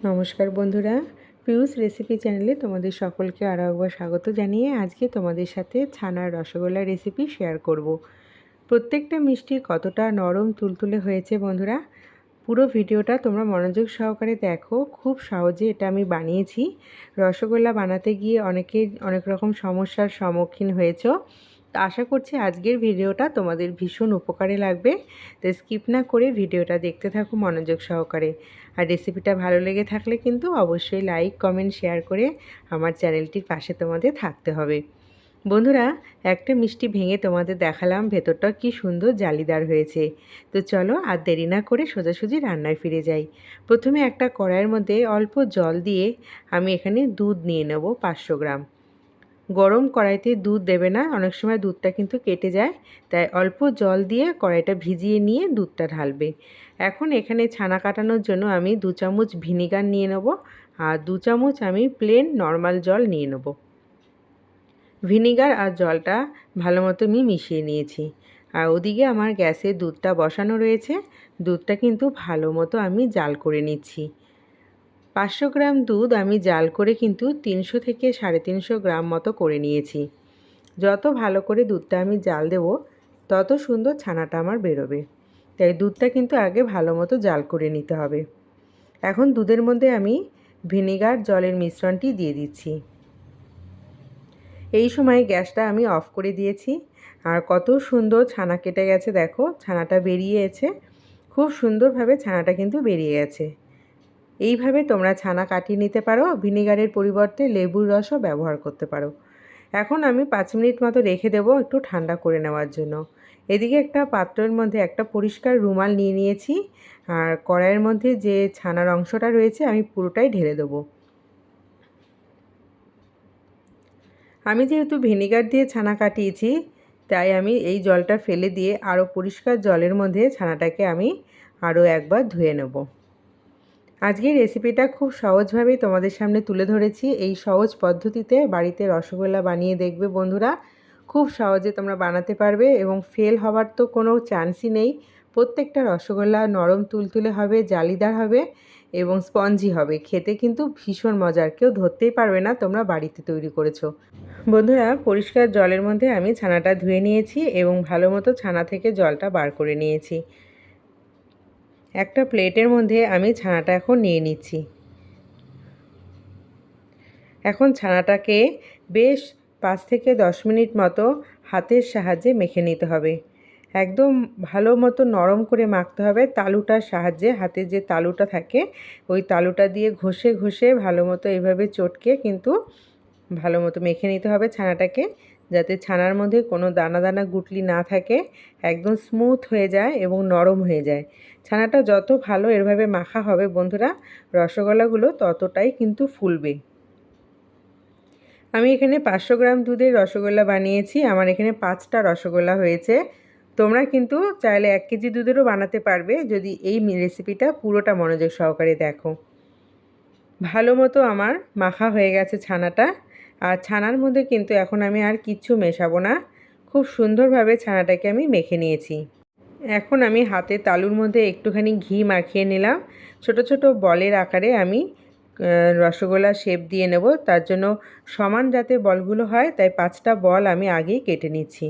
নমস্কার বন্ধুরা, পিউস রেসিপি চ্যানেলে তোমাদের সকলকে আরও একবার স্বাগত জানিয়ে আজকে তোমাদের সাথে ছানার রসগোল্লা রেসিপি শেয়ার করব। প্রত্যেকটা মিষ্টি কতটা নরম তুলতুলে হয়েছে বন্ধুরা, পুরো ভিডিওটা তোমরা মনোযোগ সহকারে দেখো। খুব সহজে এটা আমি বানিয়েছি। রসগোল্লা বানাতে গিয়ে অনেকেই অনেক রকম সমস্যার সম্মুখীন হয়েছো। তো আশা করছি আজকের ভিডিওটা তোমাদের ভীষণ উপকারে লাগবে। তো স্কিপ না করে ভিডিওটা দেখতে থাকো মনোযোগ সহকারে। আর রেসিপিটা ভালো লেগে থাকলে কিন্তু অবশ্যই লাইক কমেন্ট শেয়ার করে আমার চ্যানেলটির পাশে তোমাদের থাকতে হবে। বন্ধুরা, একটা মিষ্টি ভেঙে তোমাদের দেখালাম, ভেতরটা কি সুন্দর জালিদার হয়েছে। তো চলো আর দেরি না করে সোজাসুজি রান্নায় ফিরে যাই। প্রথমে একটা কড়াইয়ের মধ্যে অল্প জল দিয়ে আমি এখানে দুধ নিয়ে নেব 500 গ্রাম। গরম কড়াইতে দুধ দেবে না, অনেক সময় দুধটা কিন্তু কেটে যায়। তাই অল্প জল দিয়ে কড়াইটা ভিজিয়ে নিয়ে দুধটা ঢালবে। এখন এখানে ছানা কাটানোর জন্য আমি 2 চামচ ভিনিগার নিয়ে নেব আর 2 চামচ আমি প্লেন নর্মাল জল নিয়ে নেব। ভিনিগার আর জলটা ভালো মতো আমি মিশিয়ে নিয়েছি। আর ওদিকে আমার গ্যাসে দুধটা বসানো রয়েছে। দুধটা কিন্তু ভালো মতো আমি জাল করে নিচ্ছি। 500 গ্রাম দুধ আমি জাল করে কিন্তু 300 থেকে 350 গ্রাম মতো করে নিয়েছি। যত ভালো করে দুধটা আমি জাল দেব তত সুন্দর ছানাটা আমার বেরোবে। তাই দুধটা কিন্তু আগে ভালো মতো জাল করে নিতে হবে। এখন দুধের মধ্যে আমি ভিনিগার জলের মিশ্রণটি দিয়ে দিচ্ছি। এই সময় গ্যাসটা আমি অফ করে দিয়েছি। আর কত সুন্দর ছানা কেটে গেছে, দেখো ছানাটা বেরিয়েছে। খুব সুন্দরভাবে ছানাটা কিন্তু বেরিয়ে গেছে। এইভাবে তোমরা ছানা কাটিয়ে নিতে পারো, ভিনিগারের পরিবর্তে লেবুর রসও ব্যবহার করতে পারো। এখন আমি 5 মিনিট মতো রেখে দেবো একটু ঠান্ডা করে নেওয়ার জন্য। এদিকে একটা পাত্রের মধ্যে একটা পরিষ্কার রুমাল নিয়ে নিয়েছি। আর কড়াইয়ের মধ্যে যে ছানার অংশটা রয়েছে আমি পুরোটাই ঢেলে দেবো। আমি যেহেতু ভিনিগার দিয়ে ছানা কাটিয়েছি তাই আমি এই জলটা ফেলে দিয়ে আরও পরিষ্কার জলের মধ্যে ছানাটাকে আমি আরও একবার ধুয়ে নেব। আজকের রেসিপিটা খুব সহজভাবেই তোমাদের সামনে তুলে ধরেছি। এই সহজ পদ্ধতিতে বাড়িতে রসগোল্লা বানিয়ে দেখবে বন্ধুরা, খুব সহজে তোমরা বানাতে পারবে এবং ফেল হওয়ার তো কোনো চান্সই নেই। প্রত্যেকটা রসগোল্লা নরম তুলতুলে হবে, জালিদার হবে এবং স্পঞ্জি হবে। খেতে কিন্তু ভীষণ মজার, কেউ ধরতেই পারবে না তোমরা বাড়িতে তৈরি করেছো। বন্ধুরা, পরিষ্কার জলের মধ্যে আমি ছানাটা ধুয়ে নিয়েছি এবং ভালো মতো ছানা থেকে জলটা বার করে নিয়েছি। একটা প্লেটের মধ্যে আমি ছানাটা এখন নিয়ে নিচ্ছি। এখন ছানাটাকে বেশ 5 থেকে 10 মিনিট মতো হাতের সাহায্যে মেখে নিতে হবে। একদম ভালো মতো নরম করে মাখতে হবে। তালুটার সাহায্যে, হাতের যে তালুটা থাকে ওই তালুটা দিয়ে ঘষে ঘষে ভালো মতো এইভাবে চটকে কিন্তু ভালো মতো মেখে নিতে হবে ছানাটাকে, যাতে ছানার মধ্যে কোনো দানা দানা গুটলি না থাকে, একদম স্মুথ হয়ে যায় এবং নরম হয়ে যায়। ছানাটা যত ভালো এভাবে মাখা হবে বন্ধুরা, রসগোল্লাগুলো ততটাই কিন্তু ফুলবে। আমি এখানে 500 গ্রাম দুধের রসগোল্লা বানিয়েছি। আমার এখানে 5টা রসগোল্লা হয়েছে। তোমরা কিন্তু চাইলে 1 কেজি দুধেরও বানাতে পারবে যদি এই রেসিপিটা পুরোটা মনোযোগ সহকারে দেখো। ভালো মতো আমার মাখা হয়ে গেছে ছানাটা। আর ছানার মধ্যে কিন্তু এখন আমি আর কিচ্ছু মেশাবো না। খুব সুন্দরভাবে ছানাটাকে আমি মেখে নিয়েছি। এখন আমি হাতে তালুর মধ্যে একটুখানি ঘি মাখিয়ে নিলাম। ছোট ছোট বলের আকারে আমি রসগোল্লার শেপ দিয়ে নেব। তার জন্য সমান যাতে বলগুলো হয় তাই 5টা বল আমি আগেই কেটে নিচ্ছি,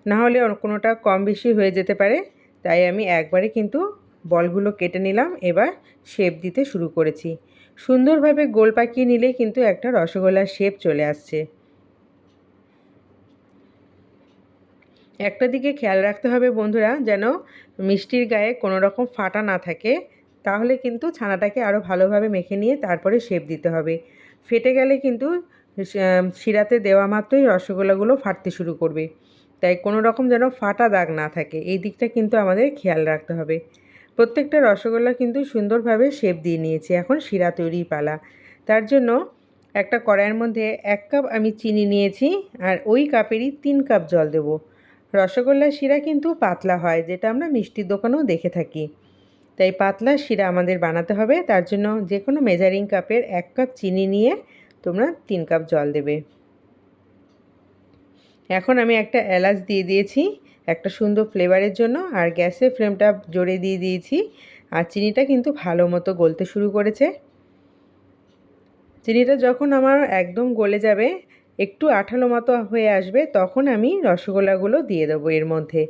না হলে কোনোটা কম বেশি হয়ে যেতে পারে। তাই আমি একবারে কিন্তু বলগুলো কেটে নিলাম। এবার শেপ দিতে শুরু করেছি। সুন্দরভাবে গোল পাকিয়ে নিলে কিন্তু একটা রসগোল্লার শেপ চলে আসছে। একটা দিকে খেয়াল রাখতে হবে বন্ধুরা, যেন মিষ্টির গায়ে কোনো রকম ফাটা না থাকে, তাহলে কিন্তু ছানাটাকে আরও ভালোভাবে মেখে নিয়ে তারপরে শেপ দিতে হবে। ফেটে গেলে কিন্তু শিরাতে দেওয়া মাত্রই রসগোল্লাগুলো ফাটতে শুরু করবে। তাই কোনো রকম যেন ফাটা দাগ না থাকে, এই দিকটা কিন্তু আমাদের খেয়াল রাখতে হবে। প্রত্যেকটা রসগোল্লা কিন্তু সুন্দরভাবে শেপ দিয়ে নিয়েছি। এখন শিরা তৈরির পালা। তার জন্য একটা কড়াইয়ের মধ্যে 1 কাপ আমি চিনি নিয়েছি আর ওই কাপেরই 3 কাপ জল দেব। রসগোল্লার শিরা কিন্তু পাতলা হয়, যেটা আমরা মিষ্টির দোকানেও দেখে থাকি। তাই পাতলা শিরা আমাদের বানাতে হবে। তার জন্য যে কোনো মেজারিং কাপের 1 কাপ চিনি নিয়ে তোমরা 3 কাপ জল দেবে। এখন আমি একটা এলাচ দিয়ে দিয়েছি একটা সুন্দর ফ্লেভারের জন্য, আর গ্যাসের ফ্লেমটা জোরে দিয়ে দিয়েছি। আর চিনিটা কিন্তু ভালো মতো গলতে শুরু করেছে। চিনিটা যখন আমার একদম গলে যাবে, একটু আঠালো মতো হয়ে আসবে, তখন আমি রসগোল্লাগুলো দিয়ে দেবো এর মধ্যে।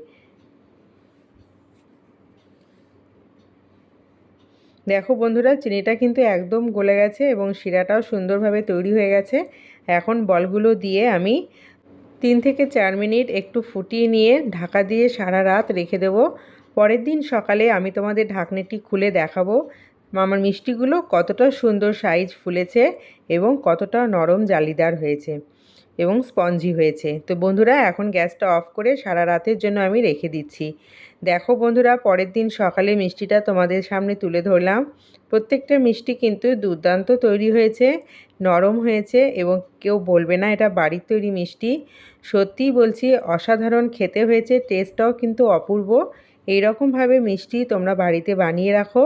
দেখো বন্ধুরা, চিনিটা কিন্তু একদম গলে গেছে এবং শিরাটাও সুন্দরভাবে তৈরি হয়ে গেছে। এখন বলগুলো দিয়ে আমি 3 থেকে 4 মিনিট একটু ফুটিয়ে নিয়ে ঢাকা দিয়ে সারা রাত রেখে দেব। পরের দিন সকালে আমি তোমাদের ঢাকনিটি খুলে দেখাবো আমার মিষ্টিগুলো কতটা সুন্দর সাইজ ফুলেছে এবং কতটা নরম জালিদার হয়েছে এবং স্পঞ্জি হয়েছে। তো বন্ধুরা, এখন গ্যাসটা অফ করে সারা রাতের জন্য আমি রেখে দিচ্ছি। দেখো বন্ধুরা, পরের দিন সকালে মিষ্টিটা তোমাদের সামনে তুলে ধরলাম। প্রত্যেকটা মিষ্টি কিন্তু দুর্দান্ত তৈরি হয়েছে, নরম হয়েছে এবং কেউ বলবে না এটা বাড়ির তৈরি মিষ্টি। সত্যিই বলছি, অসাধারণ খেতে হয়েছে, টেস্টটাও কিন্তু অপূর্ব। এই রকমভাবে মিষ্টি তোমরা বাড়িতে বানিয়ে রাখো,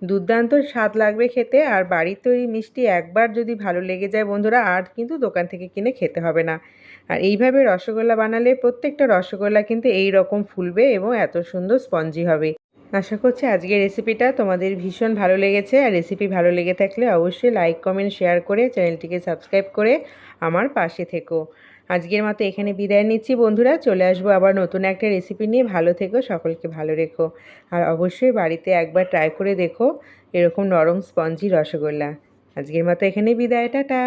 দুর্দান্ত স্বাদ লাগবে খেতে। আর বাড়ির তৈরি মিষ্টি একবার যদি ভালো লেগে যায় বন্ধুরা, আর কিন্তু দোকান থেকে কিনে খেতে হবে না। আর এইভাবে রসগোল্লা বানালে প্রত্যেকটা রসগোল্লা কিন্তু এই রকম ফুলবে এবং এত সুন্দর স্পঞ্জি হবে। আশা করছি আজকের রেসিপিটা তোমাদের ভীষণ ভালো লেগেছে। আর রেসিপি ভালো লেগে থাকলে অবশ্যই লাইক, কমেন্ট, শেয়ার করে চ্যানেলটিকে সাবস্ক্রাইব করে আমার পাশে থেকো। আজকের মতো এখানে বিদায় নিচ্ছি বন্ধুরা, চলে আসবো আবার নতুন একটা রেসিপি নিয়ে। ভালো থেকো, সকলকে ভালো রেখো। আর অবশ্যই বাড়িতে একবার ট্রাই করে দেখো এরকম নরম স্পঞ্জি রসগোল্লা। আজকের মতো এখানে বিদায়, টাটা।